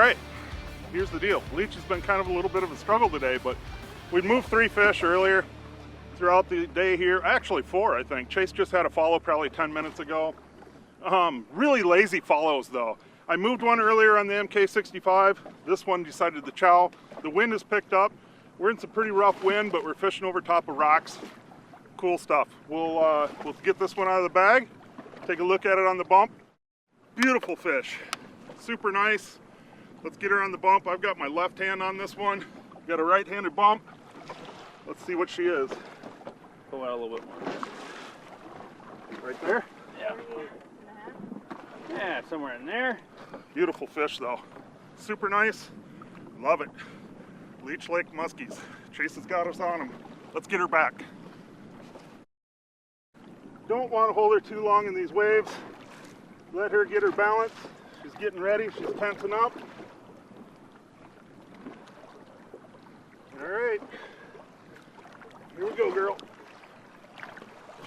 right, here's the deal. Leech has been kind of a little bit of a struggle today, but we moved 3 fish earlier throughout the day here. Actually 4, I think. Chase just had a follow probably 10 minutes ago. Really lazy follows though. I moved one earlier on the MK65. This one decided to chow. The wind has picked up. We're in some pretty rough wind, but we're fishing over top of rocks. Cool stuff. We'll get this one out of the bag, take a look at it on the bump. Beautiful fish, super nice. Let's get her on the bump. I've got my left hand on this one. Got a right-handed bump. Let's see what she is. Pull out a little bit more. Right there? Yeah. Yeah, somewhere in there. Beautiful fish though. Super nice. Love it. Leech Lake muskies. Chase has got us on them. Let's get her back. Don't want to hold her too long in these waves. Let her get her balance. She's getting ready. She's tensing up. All right. Here we go, girl.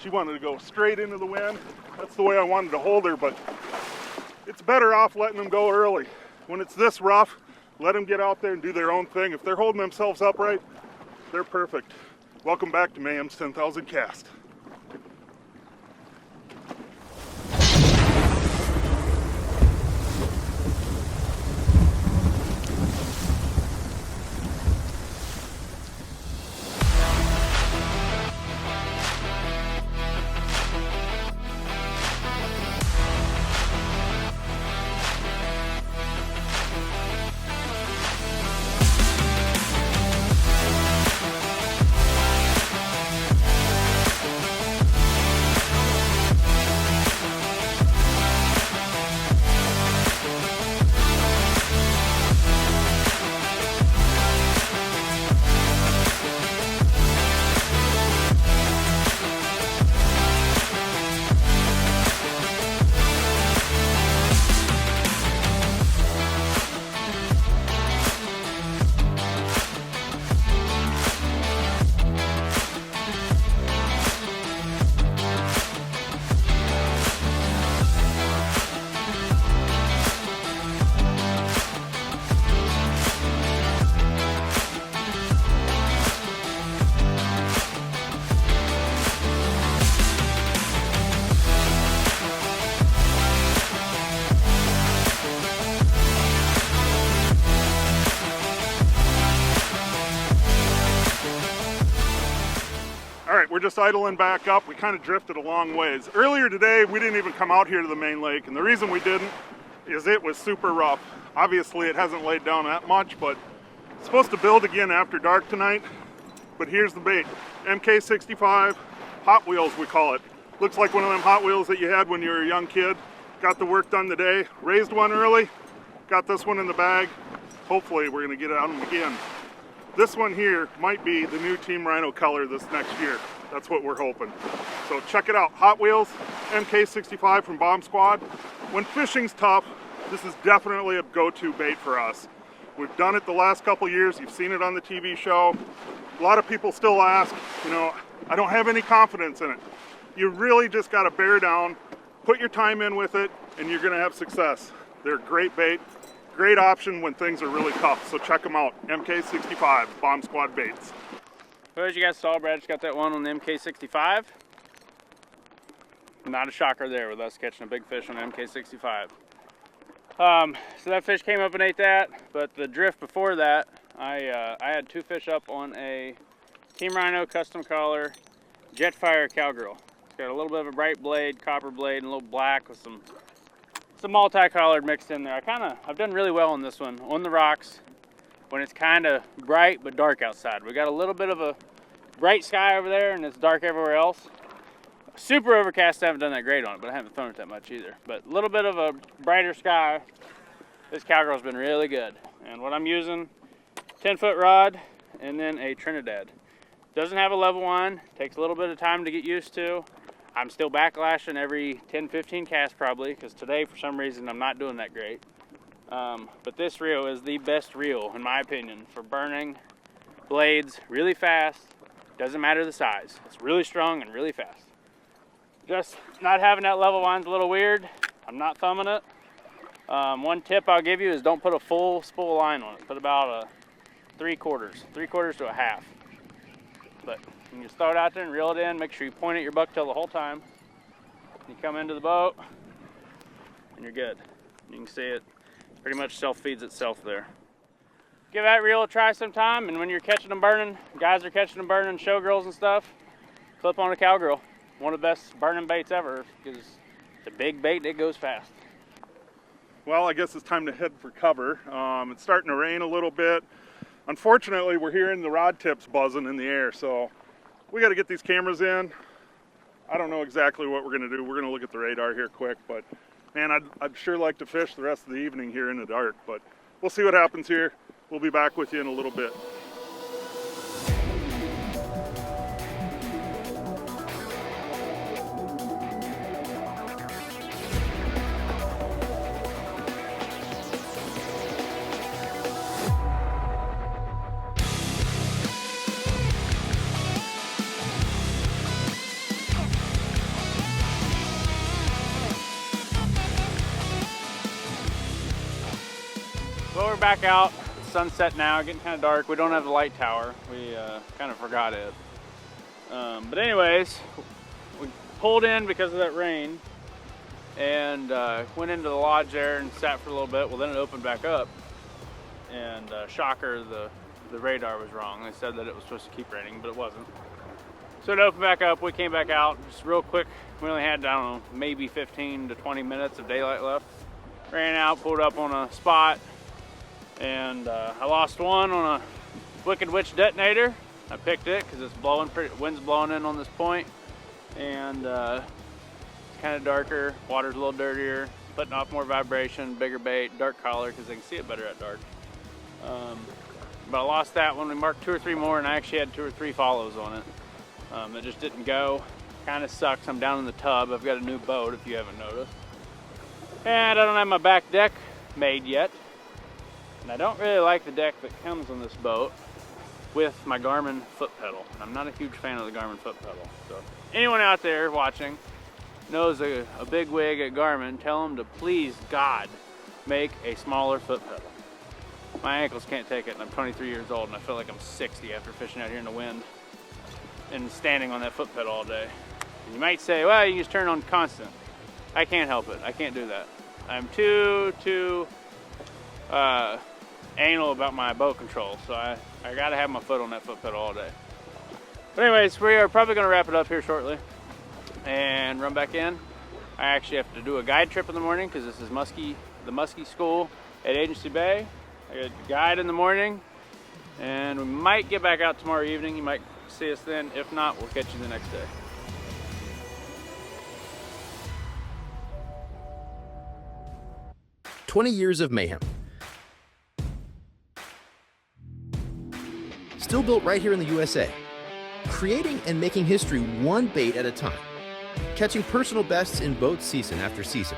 She wanted to go straight into the wind. That's the way I wanted to hold her, but it's better off letting them go early. When it's this rough, let them get out there and do their own thing. If they're holding themselves upright, they're perfect. Welcome back to Mayhem's 10,000 Cast. All right, we're just idling back up. We kind of drifted a long ways. Earlier today, we didn't even come out here to the main lake, and the reason we didn't is it was super rough. Obviously, it hasn't laid down that much, but it's supposed to build again after dark tonight. But here's the bait. MK65, Hot Wheels we call it. Looks like one of them Hot Wheels that you had when you were a young kid. Got the work done today. Raised one early, got this one in the bag. Hopefully, we're gonna get it on again. This one here might be the new Team Rhino color this next year. That's what we're hoping. So check it out, Hot Wheels, MK65 from Bomb Squad. When fishing's tough, this is definitely a go-to bait for us. We've done it the last couple years. You've seen it on the TV show. A lot of people still ask, you know, I don't have any confidence in it. You really just gotta bear down, put your time in with it, and you're gonna have success. They're a great bait. Great option when things are really tough, so check them out. MK65, Bomb Squad baits. Well, as you guys saw, Brad just got that one on the MK65. Not a shocker there with us catching a big fish on the MK65. So that fish came up and ate that, but the drift before that, I had 2 fish up on a Team Rhino custom color Jetfire Cowgirl. It's got a little bit of a bright blade, copper blade, and a little black with some multicolored mixed in there. I've done really well on this one on the rocks when it's kind of bright but dark outside. We got a little bit of a bright sky over there and it's dark everywhere else. Super overcast, I haven't done that great on it, but I haven't thrown it that much either. But a little bit of a brighter sky, this Cowgirl's been really good. And what I'm using, 10-foot rod and then a Trinidad. Doesn't have a level one, takes a little bit of time to get used to. I'm still backlashing every 10-15 casts probably, because today for some reason I'm not doing that great. But this reel is the best reel in my opinion for burning blades really fast. Doesn't matter the size. It's really strong and really fast. Just not having that level line's a little weird. I'm not thumbing it. One tip I'll give you is don't put a full spool line on it. Put about a 3/4 to a half. But you can just throw it out there and reel it in. Make sure you point at your bucktail the whole time. You come into the boat and you're good. You can see it pretty much self-feeds itself there. Give that reel a try sometime, and when you're catching them burning, guys are catching them burning, showgirls and stuff, clip on a cowgirl. One of the best burning baits ever, because it's a big bait, it goes fast. Well, I guess it's time to head for cover. It's starting to rain a little bit. Unfortunately, we're hearing the rod tips buzzing in the air, so we got to get these cameras in. I don't know exactly what we're going to do. We're going to look at the radar here quick, but man, I'd sure like to fish the rest of the evening here in the dark, but we'll see what happens here. We'll be back with you in a little bit. Well, we're back out. It's sunset now, getting kind of dark. We don't have the light tower. We kind of forgot it. But anyways, we pulled in because of that rain and went into the lodge there and sat for a little bit. Well, then it opened back up, and shocker, the radar was wrong. They said that it was supposed to keep raining, but it wasn't. So it opened back up. We came back out just real quick. We only had, I don't know, maybe 15 to 20 minutes of daylight left. Ran out, pulled up on a spot, and I lost one on a Wicked Witch detonator. I picked it because it's blowing, wind's blowing in on this point, and it's kind of darker, water's a little dirtier, putting off more vibration, bigger bait, dark collar because they can see it better at dark. But I lost that one. We marked 2 or 3 more, and I actually had 2 or 3 follows on it. It just didn't go. Kind of sucks. I'm down in the tub. I've got a new boat, if you haven't noticed, and I don't have my back deck made yet. And I don't really like the deck that comes on this boat with my Garmin foot pedal. I'm not a huge fan of the Garmin foot pedal. So anyone out there watching knows a big wig at Garmin, tell them to please, God, make a smaller foot pedal. My ankles can't take it, and I'm 23 years old, and I feel like I'm 60 after fishing out here in the wind and standing on that foot pedal all day. And you might say, well, you just turn on constant. I can't help it. I can't do that. I'm too anal about my boat control, so I gotta have my foot on that foot pedal all day. But anyways, we are probably gonna wrap it up here shortly and run back in. I actually have to do a guide trip in the morning because this is the Muskie school at Agency Bay. I got a guide in the morning, and we might get back out tomorrow evening. You might see us then. If not, we'll catch you the next day. "20 years of mayhem. Still built right here in the USA. Creating and making history one bait at a time. Catching personal bests in boats season after season.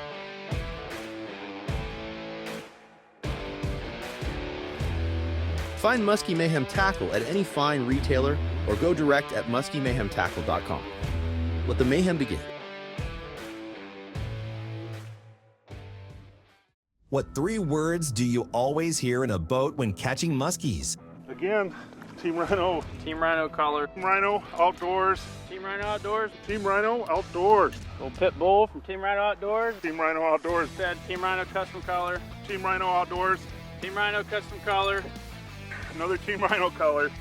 Find Muskie Mayhem Tackle at any fine retailer or go direct at muskiemayhemtackle.com. Let the mayhem begin. What 3 words do you always hear in a boat when catching muskies? Again, Team Rhino. Team Rhino collar. Team Rhino Outdoors. Team Rhino Outdoors. Team Rhino Outdoors. Little pit bull from Team Rhino Outdoors. Team Rhino Outdoors. Said Team Rhino custom collar. Team Rhino Outdoors. Team Rhino custom collar. Another Team Rhino color.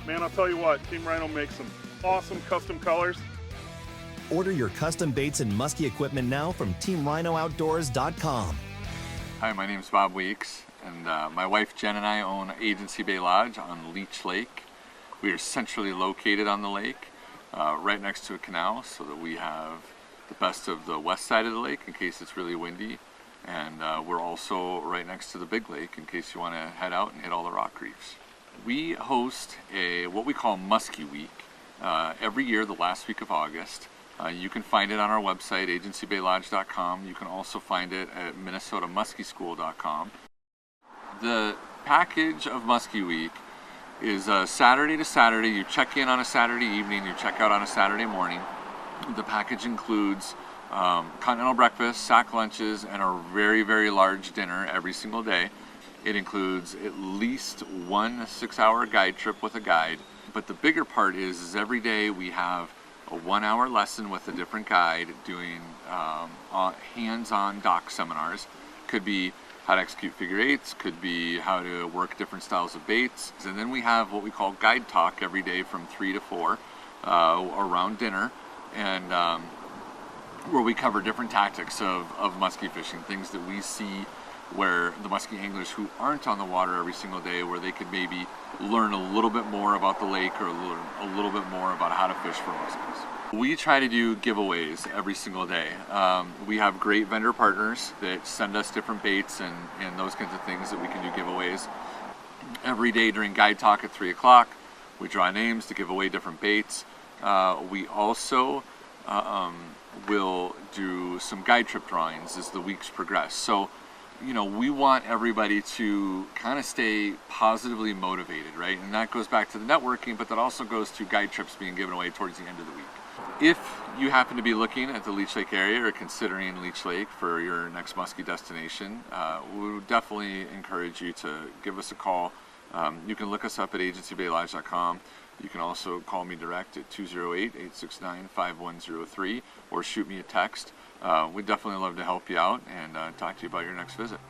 Man, I'll tell you what, Team Rhino makes some awesome custom colors. Order your custom baits and muskie equipment now from TeamRhinoOutdoors.com. Hi, my name is Bob Weeks, and my wife Jen and I own Agency Bay Lodge on Leech Lake. We are centrally located on the lake, right next to a canal, so that we have the best of the west side of the lake in case it's really windy. And we're also right next to the big lake in case you want to head out and hit all the rock reefs. We host what we call Muskie Week every year, the last week of August. You can find it on our website, agencybaylodge.com. You can also find it at minnesotamuskieschool.com. The package of Muskie Week is Saturday to Saturday. You check in on a Saturday evening, you check out on a Saturday morning. The package includes continental breakfast, sack lunches, and a very, very large dinner every single day. It includes at least one 6-hour guide trip with a guide. But the bigger part is every day we have a 1-hour lesson with a different guide doing hands-on dock seminars. Could be how to execute figure eights, could be how to work different styles of baits. And then we have what we call guide talk every day from 3 to 4 around dinner, and where we cover different tactics of muskie fishing, things that we see where the muskie anglers who aren't on the water every single day, where they could maybe learn a little bit more about the lake or learn a little bit more about how to fish for muskies. We try to do giveaways every single day. We have great vendor partners that send us different baits and those kinds of things that we can do giveaways. Every day during guide talk at 3 o'clock, we draw names to give away different baits. We also will do some guide trip drawings as the weeks progress. So, you know, we want everybody to kind of stay positively motivated, right? And that goes back to the networking, but that also goes to guide trips being given away towards the end of the week. If you happen to be looking at the Leech Lake area or considering Leech Lake for your next muskie destination, we would definitely encourage you to give us a call. You can look us up at agencybaylodge.com. You can also call me direct at 208-869-5103 or shoot me a text. We'd definitely love to help you out and talk to you about your next visit.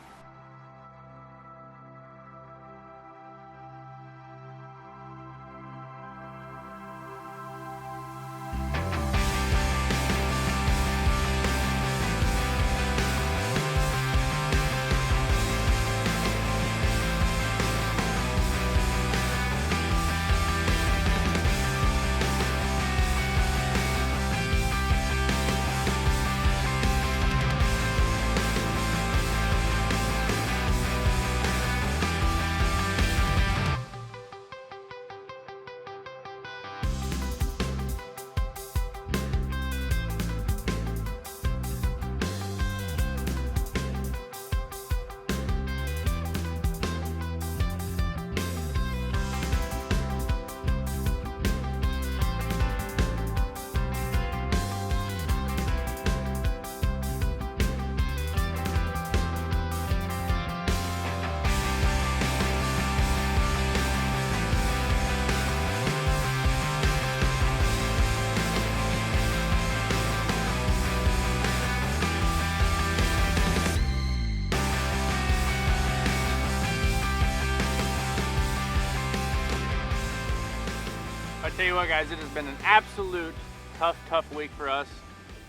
I tell you what, guys, it has been an absolute tough week for us.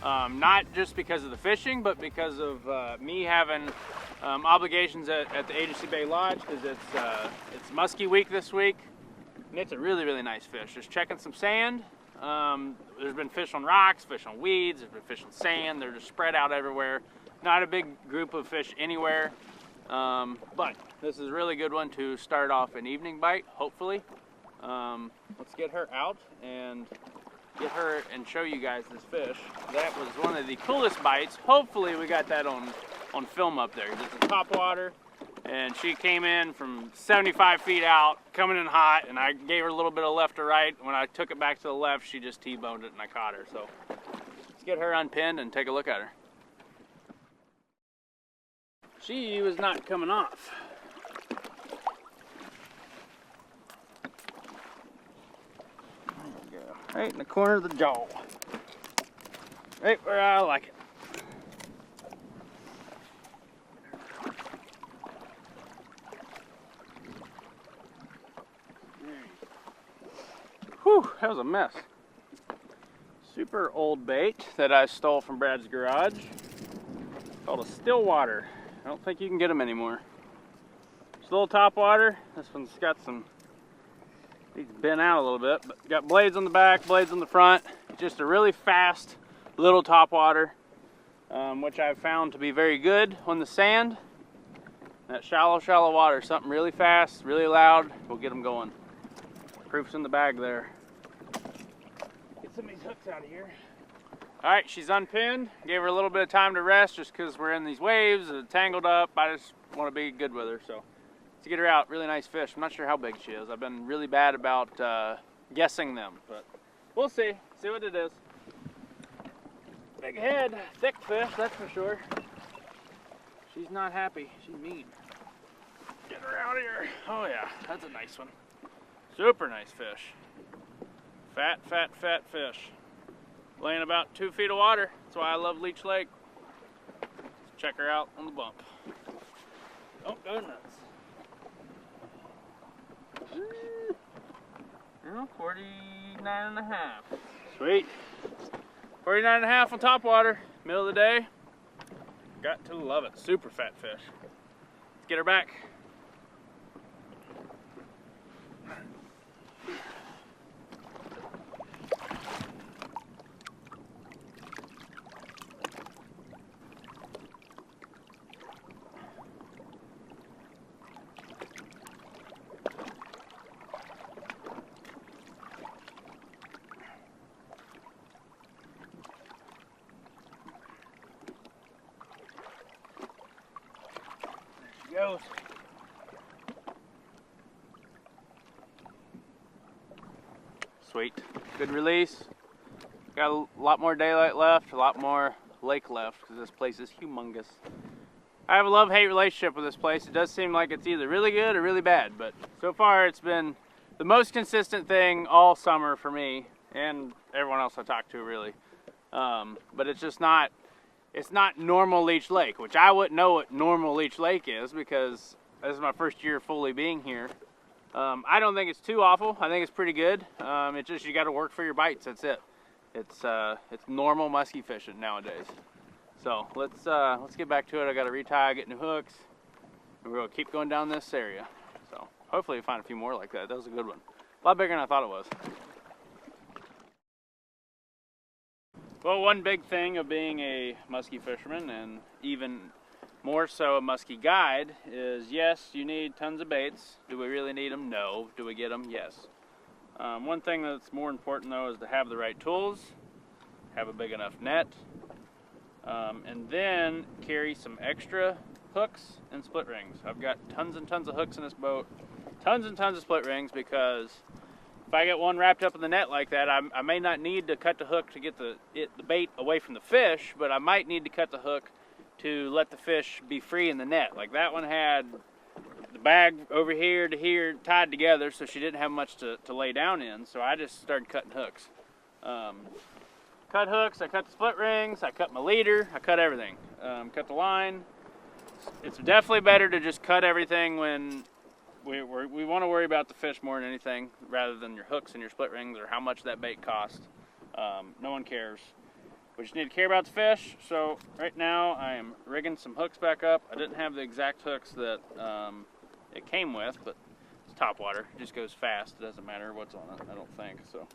Not just because of the fishing, but because of me having obligations at the Agency Bay Lodge, because it's muskie week this week, and it's a really nice fish. Just checking some sand. There's been fish on rocks, fish on weeds, there's been fish on sand. They're just spread out everywhere. Not a big group of fish anywhere, but this is a really good one to start off an evening bite, hopefully. Let's get her out and get her and show you guys this fish. That was one of the coolest bites. Hopefully we got that on film up there. It's a topwater, and she came in from 75 feet out, coming in hot, and I gave her a little bit of left to right. When I took it back to the left, she just T-boned it and I caught her. So let's get her unpinned and take a look at her. She was not coming off. Right in the corner of the jaw. Right where I like it. Whew, that was a mess. Super old bait that I stole from Brad's garage. Called a Stillwater. I don't think you can get them anymore. It's a little topwater. This one's got some, he's bent out a little bit, but got blades on the back, blades on the front. Just a really fast little topwater, which I've found to be very good on the sand. That shallow water, something really fast, really loud, will get them going. Proof's in the bag there. Get some of these hooks out of here. All right, she's unpinned. Gave her a little bit of time to rest just because we're in these waves, tangled up. I just want to be good with her, so. To get her out, really nice fish. I'm not sure how big she is. I've been really bad about guessing them, but we'll see what it is. Big head, thick fish, that's for sure. She's not happy, she's mean. Get her out of here. Oh yeah, that's a nice one. Super nice fish. Fat, fat, fat fish. Laying about 2 feet of water. That's why I love Leech Lake. Let's check her out on the bump. Don't go nuts. 49 and a half. Sweet. 49 and a half on Topwater. Middle of the day. Got to love it. Super fat fish. Let's get her back. Goes. Sweet. Good release. Got a lot more daylight left, a lot more lake left, because this place is humongous. I have a love-hate relationship with this place. It does seem like it's either really good or really bad, but so far it's been the most consistent thing all summer for me, and everyone else I talked to, really. But it's just not, it's not normal Leech Lake, which I wouldn't know what normal Leech Lake is, because this is my first year fully being here. I don't think it's too awful. I think it's pretty good. It's just you got to work for your bites. That's it. It's normal musky fishing nowadays. So let's get back to it. I got to retie, get new hooks, and we're gonna keep going down this area. So hopefully we find a few more like that. That was a good one. A lot bigger than I thought it was. Well, one big thing of being a musky fisherman, and even more so a musky guide, is yes, you need tons of baits. Do we really need them? No. Do we get them? Yes. One thing that's more important though is to have the right tools, have a big enough net, and then carry some extra hooks and split rings. I've got tons and tons of hooks in this boat, tons and tons of split rings, because if I get one wrapped up in the net like that, I may not need to cut the hook to get the bait away from the fish, but I might need to cut the hook to let the fish be free in the net. Like that one had the bag over here to here tied together, so she didn't have much to lay down in, so I just started cutting hooks. Cut hooks, I cut the split rings, I cut my leader, I cut everything. Cut the line. It's definitely better to just cut everything when we want to worry about the fish more than anything, rather than your hooks and your split rings or how much that bait costs. No one cares. We just need to care about the fish. So right now I am rigging some hooks back up. I didn't have the exact hooks that it came with, but it's Topwater. It just goes fast. It doesn't matter what's on it, I don't think. So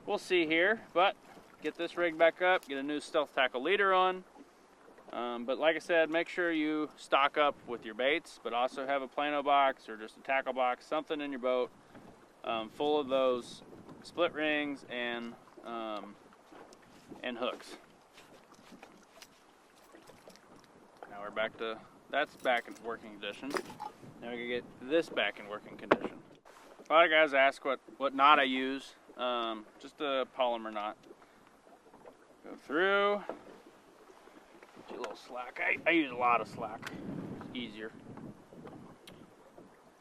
we'll see here, but get this rig back up, get a new stealth tackle leader on. But like I said, make sure you stock up with your baits, but also have a plano box or just a tackle box, something in your boat full of those split rings and hooks. Now we're back to, that's back in working condition. Now we can get this back in working condition. A lot of guys ask what knot I use. Just a polymer knot. Go through. Get you a little slack. I use a lot of slack. It's easier.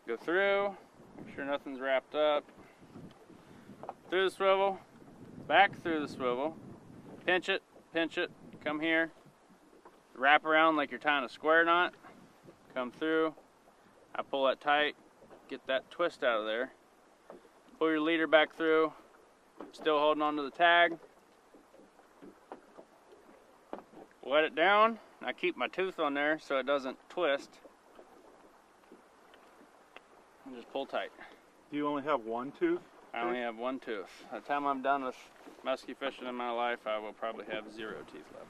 Go through. Make sure nothing's wrapped up. Through the swivel. Back through the swivel. Pinch it. Pinch it. Come here. Wrap around like you're tying a square knot. Come through. I pull that tight. Get that twist out of there. Pull your leader back through. Still holding on to the tag. Let it down. I keep my tooth on there so it doesn't twist. And just pull tight. Do you only have one tooth? I only have one tooth. By the time I'm done with musky fishing in my life, I will probably have 0 teeth left.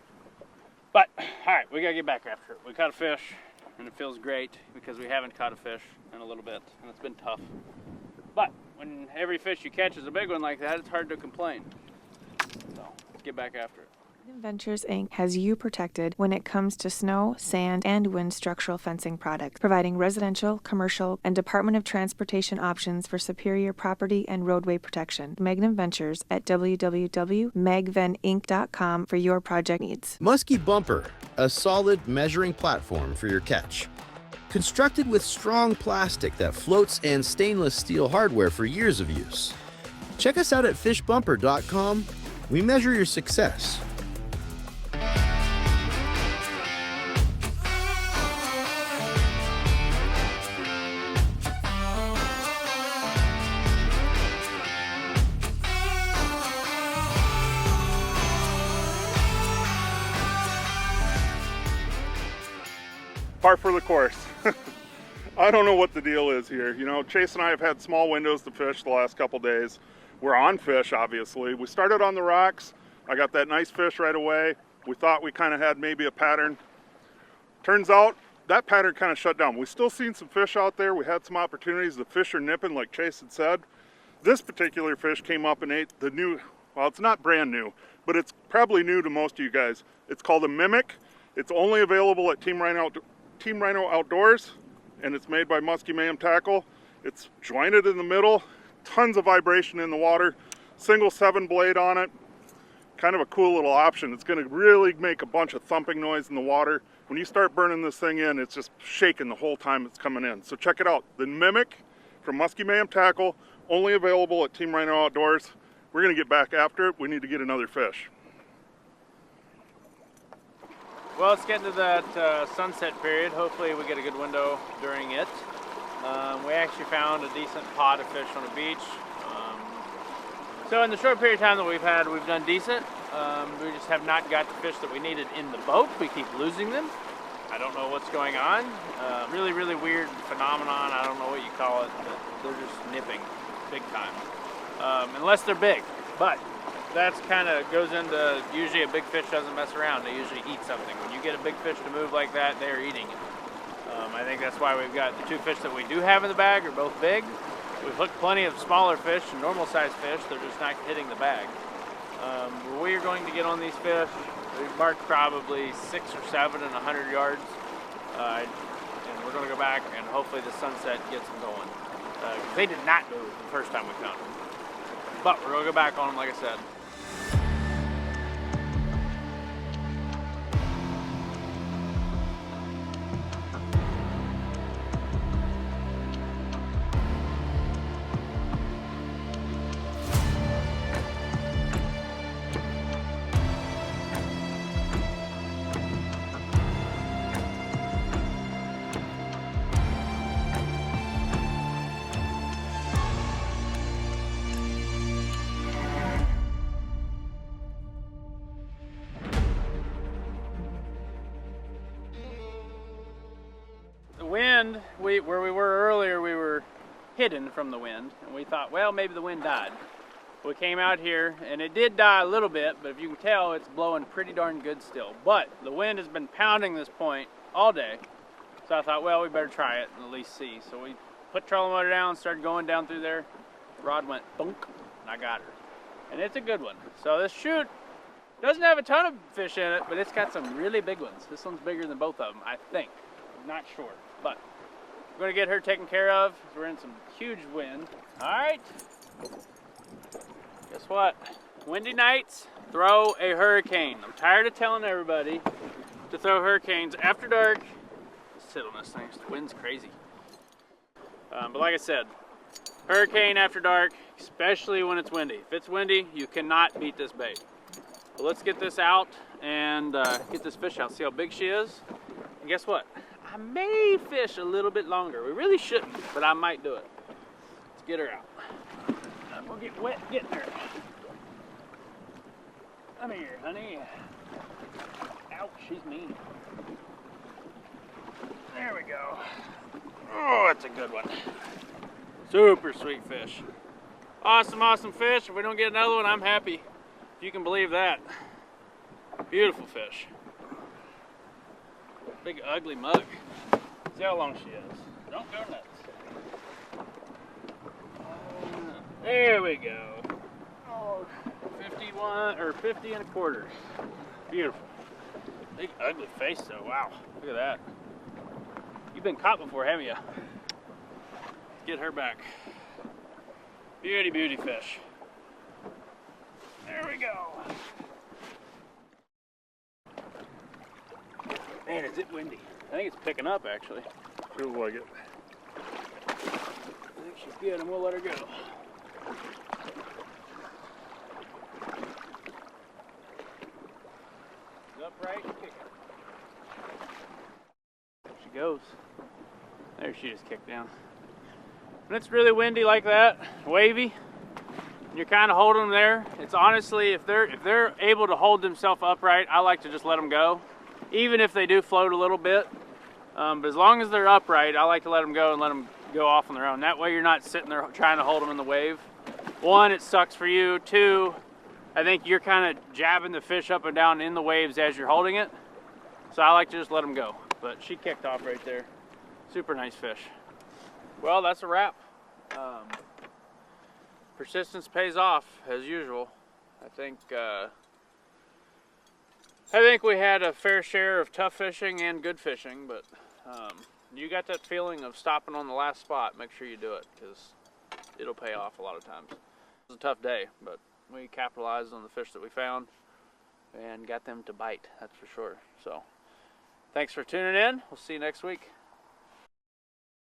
But, alright, we gotta get back after it. We caught a fish, and it feels great because we haven't caught a fish in a little bit, and it's been tough. But, when every fish you catch is a big one like that, it's hard to complain. So, let's get back after it. Ventures Inc. has you protected when it comes to snow, sand, and wind structural fencing products, providing residential, commercial, and Department of Transportation options for superior property and roadway protection. Magnum Ventures at www.magveninc.com for your project needs. Muskie Bumper, a solid measuring platform for your catch. Constructed with strong plastic that floats and stainless steel hardware for years of use. Check us out at fishbumper.com. We measure your success. Par for the course. I don't know what the deal is here. You know, Chase and I have had small windows to fish the last couple days. We're on fish, obviously. We started on the rocks. I got that nice fish right away. We thought we kind of had maybe a pattern. Turns out that pattern kind of shut down. We've still seen some fish out there. We had some opportunities. The fish are nipping, like Chase had said. This particular fish came up and ate the new, well, it's not brand new, but it's probably new to most of you guys. It's called a Mimic. It's only available at Team Rhino Outdoors, and it's made by Muskie Mayhem Tackle. It's jointed in the middle, tons of vibration in the water, single 7-blade on it. Kind of a cool little option. It's going to really make a bunch of thumping noise in the water. When you start burning this thing in, it's just shaking the whole time it's coming in. So check it out. The Mimic from Muskie Mayhem Tackle, only available at Team Rhino Outdoors. We're going to get back after it. We need to get another fish. Well, it's getting to that sunset period. Hopefully we get a good window during it. We actually found a decent pot of fish on the beach. So in the short period of time that we've had, we've done decent. We just have not got the fish that we needed in the boat. We keep losing them. I don't know what's going on. Really, really weird phenomenon. I don't know what you call it, but they're just nipping big time. Unless they're big, but that's kind of goes into, usually a big fish doesn't mess around. They usually eat something. When you get a big fish to move like that, they're eating it. I think that's why we've got the 2 fish that we do have in the bag are both big. We've hooked plenty of smaller fish and normal sized fish. They're just not hitting the bag. We're going to get on these fish. We've marked probably 6 or 7 in 100 yards. And we're going to go back and hopefully the sunset gets them going. They did not move the first time we found them. But we're going to go back on them, like I said. Wind, where we were earlier, we were hidden from the wind, and we thought, well, maybe the wind died. We came out here, and it did die a little bit, but if you can tell, it's blowing pretty darn good still. But the wind has been pounding this point all day, so I thought, well, we better try it and at least see. So we put trolling motor down, started going down through there. Rod went thunk, and I got her. And it's a good one. So this chute doesn't have a ton of fish in it, but it's got some really big ones. This one's bigger than both of them, I think. I'm not sure. But we're going to get her taken care of. We're in some huge wind. All right. Guess what? Windy nights, throw a hurricane. I'm tired of telling everybody to throw hurricanes after dark. Let's sit on this thing. The wind's crazy. But like I said, hurricane after dark, especially when it's windy. If it's windy, you cannot beat this bait. But let's get this out and get this fish out. See how big she is? And guess what? I may fish a little bit longer. We really shouldn't, but I might do it. Let's get her out. We'll get wet getting her. Come here, honey. Ouch, she's mean. There we go. Oh, that's a good one. Super sweet fish. Awesome, awesome fish. If we don't get another one, I'm happy. If you can believe that. Beautiful fish. Big ugly mug. See how long she is. Don't go nuts. There we go. Oh, 51 or 50 1/4. Beautiful. Big ugly face though, wow. Look at that. You've been caught before, haven't you? Get her back. Beauty, beauty fish. There we go. Man, is it windy? I think it's picking up actually. Feels like it. I think she's good and we'll let her go. Upright and kick her. There she goes. There she is, kicked down. When it's really windy like that, wavy, and you're kind of holding them there, it's honestly, if they're able to hold themselves upright, I like to just let them go, even if they do float a little bit. But as long as they're upright, I like to let them go and let them go off on their own. That way you're not sitting there trying to hold them in the wave. One, it sucks for you. Two, I think you're kind of jabbing the fish up and down in the waves as you're holding it. So I like to just let them go. But she kicked off right there. Super nice fish. Well, that's a wrap. Persistence pays off as usual. I think we had a fair share of tough fishing and good fishing, but you got that feeling of stopping on the last spot. Make sure you do it because it'll pay off a lot of times. It was a tough day, but we capitalized on the fish that we found and got them to bite, that's for sure. So thanks for tuning in. We'll see you next week.